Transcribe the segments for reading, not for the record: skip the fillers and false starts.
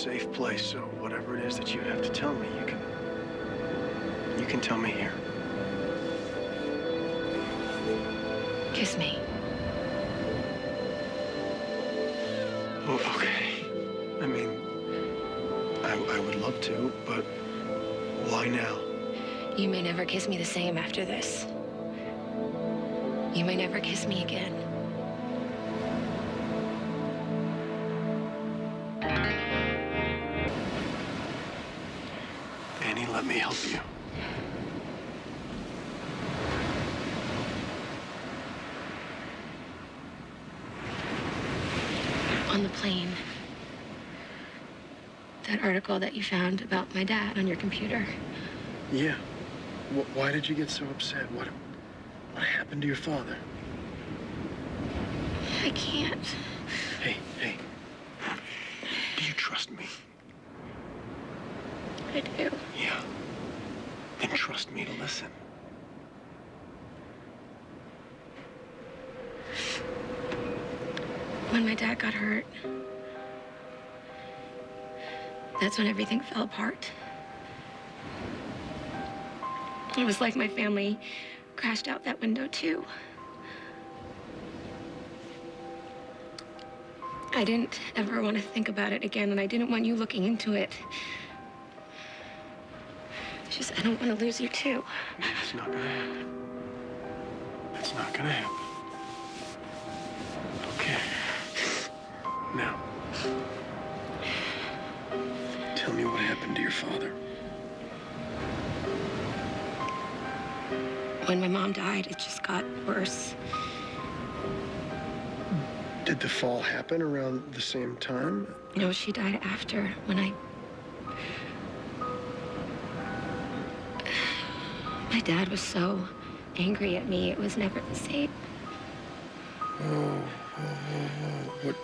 safe place, so whatever it is that you have to tell me, you can tell me here. Kiss me. Well, okay. I mean, I would love to, but why now? You may never kiss me the same after this. You may never kiss me again. Annie, let me help you. On the plane, that article that you found about my dad on your computer. Yeah. Why did you get so upset? What happened to your father? I can't. Hey. Do you trust me? I do. Yeah. Then trust me to listen. When my dad got hurt, that's when everything fell apart. It was like my family crashed out that window, too. I didn't ever want to think about it again, and I didn't want you looking into it. It's just, I don't want to lose you, too. It's not gonna happen. It's not gonna happen. Okay. Now, tell me what happened to your father. When my mom died, it just got worse. Did the fall happen around the same time? No, she died after, when my dad was so angry at me, it was never the same. Whoa. What?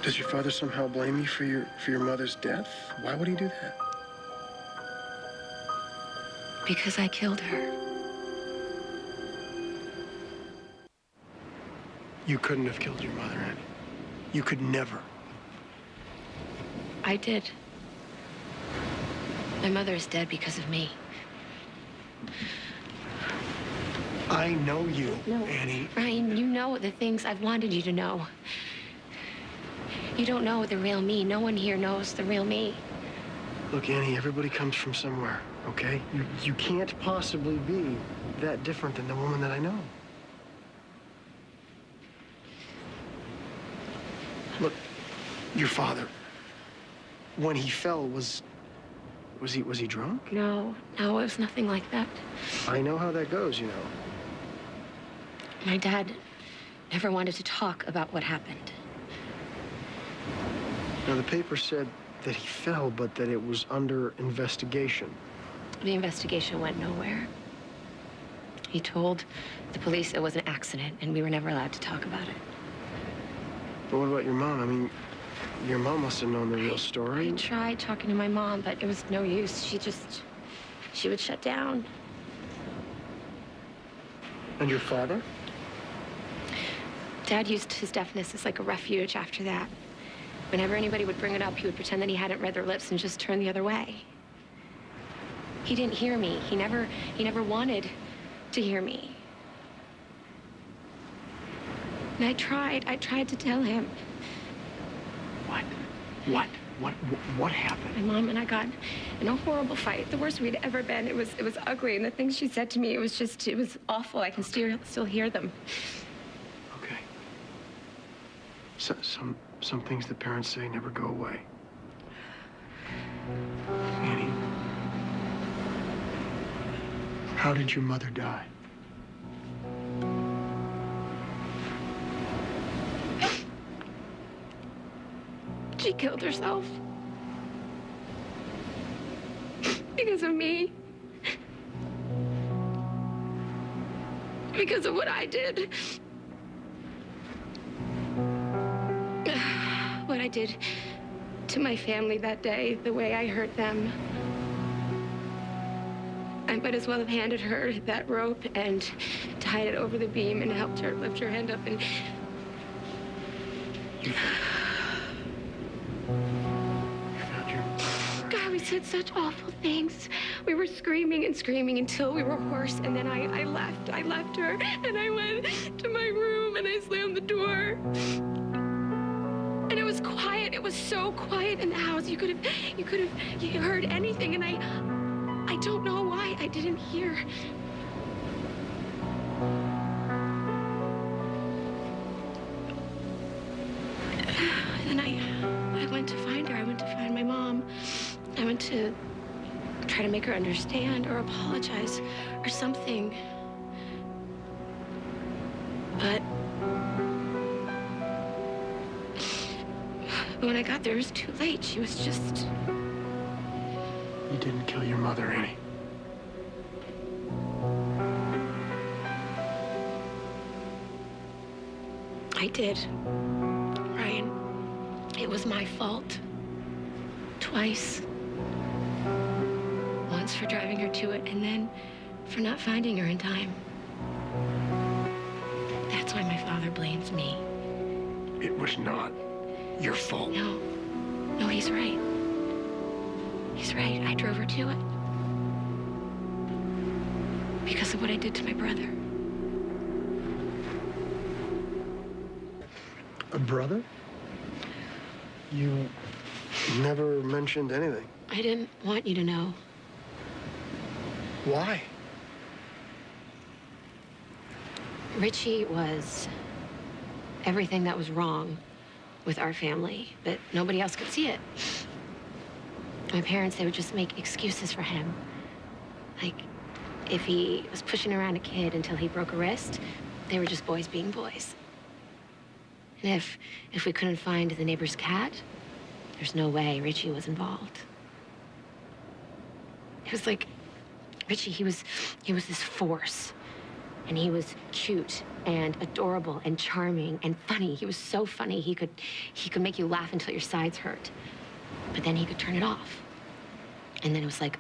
Does your father somehow blame you for your mother's death? Why would he do that? Because I killed her. You couldn't have killed your mother, Annie. You could never. I did. My mother is dead because of me. I know you, No, Annie. Ryan, you know the things I've wanted you to know. You don't know the real me. No one here knows the real me. Look, Annie, everybody comes from somewhere, okay? You can't possibly be that different than the woman that I know. Look, your father, when he fell, was he drunk? No, it was nothing like that. I know how that goes, you know. My dad never wanted to talk about what happened. Now, the paper said that he fell, but that it was under investigation. The investigation went nowhere. He told the police it was an accident, and we were never allowed to talk about it. But what about your mom? I mean, your mom must have known the real story. I tried talking to my mom, but it was no use. She would shut down. And your father? Dad used his deafness as like a refuge after that. Whenever anybody would bring it up, he would pretend that he hadn't read their lips and just turn the other way. He didn't hear me. He never wanted to hear me. And I tried to tell him. What happened? My mom and I got in a horrible fight, the worst we'd ever been. It was ugly, and the things she said to me, it was awful. I can still hear them. Okay. So, some things that parents say never go away. Annie, how did your mother die? She killed herself. Because of me. Because of what I did. What I did to my family that day, the way I hurt them. I might as well have handed her that rope and tied it over the beam and helped her lift her hand up and... we said such awful things. We were screaming and screaming until we were hoarse, and then I left. I left her, and I went to my room, and I slammed the door. And it was quiet. It was so quiet in the house. You could have heard anything, and I don't know why I didn't hear. And I went to find her. I went to find my mom. I went to try to make her understand or apologize or something. But when I got there, it was too late. She was just... You didn't kill your mother, Annie. I did, Ryan. It was my fault. Twice. Once for driving her to it, and then for not finding her in time. That's why my father blames me. It was not your fault. No, he's right. He's right. I drove her to it. Because of what I did to my brother. A brother? You never mentioned anything. I didn't want you to know. Why? Richie was everything that was wrong with our family, but nobody else could see it. My parents, they would just make excuses for him. Like, if he was pushing around a kid until he broke a wrist, they were just boys being boys. And if we couldn't find the neighbor's cat, there's no way Richie was involved. It was like, Richie, he was this force. And he was cute and adorable and charming and funny. He was so funny, he could make you laugh until your sides hurt. But then he could turn it off. And then it was like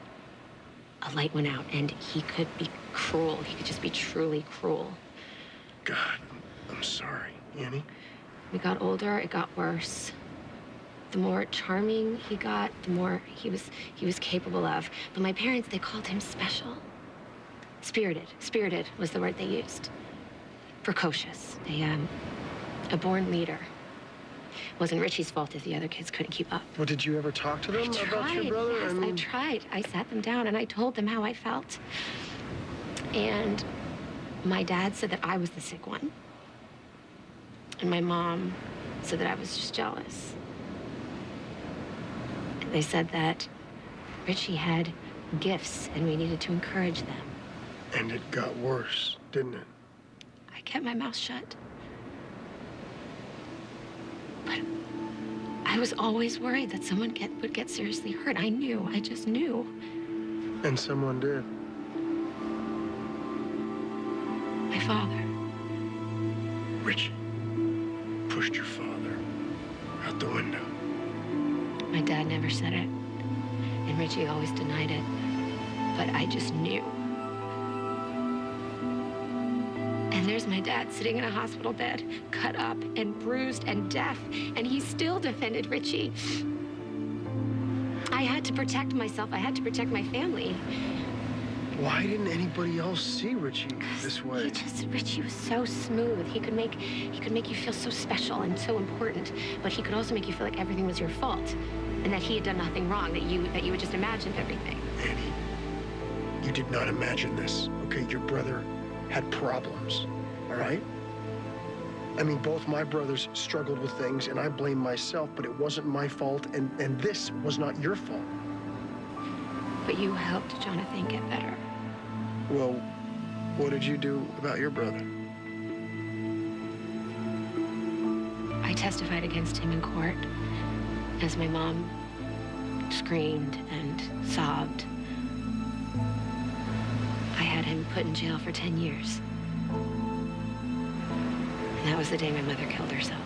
a light went out, and he could be cruel. He could just be truly cruel. God, I'm sorry, Annie. We got older, it got worse. The more charming he got, the more he was capable of. But my parents, they called him special. Spirited was the word they used. Precocious, a born leader. It wasn't Richie's fault if the other kids couldn't keep up. Well, did you ever talk to them about your brother? Yes, I tried. I sat them down and I told them how I felt. And my dad said that I was the sick one. And my mom said that I was just jealous. They said that Richie had gifts and we needed to encourage them. And it got worse, didn't it? I kept my mouth shut. But I was always worried that someone would get seriously hurt. I knew. I just knew. And someone did. My father. Richie pushed your father out the window. My dad never said it. And Richie always denied it. But I just knew. And there's my dad sitting in a hospital bed, cut up and bruised and deaf, and he still defended Richie. I had to protect myself. I had to protect my family. Why didn't anybody else see Richie this way? Richie was so smooth. He could make you feel so special and so important, but he could also make you feel like everything was your fault, and that he had done nothing wrong, that you had just imagined everything. Annie, you did not imagine this, okay? Your brother had problems, all right? I mean, both my brothers struggled with things, and I blame myself, but it wasn't my fault, and this was not your fault. But you helped Jonathan get better. Well, what did you do about your brother? I testified against him in court as my mom screamed and sobbed. I had him put in jail for 10 years. And that was the day my mother killed herself.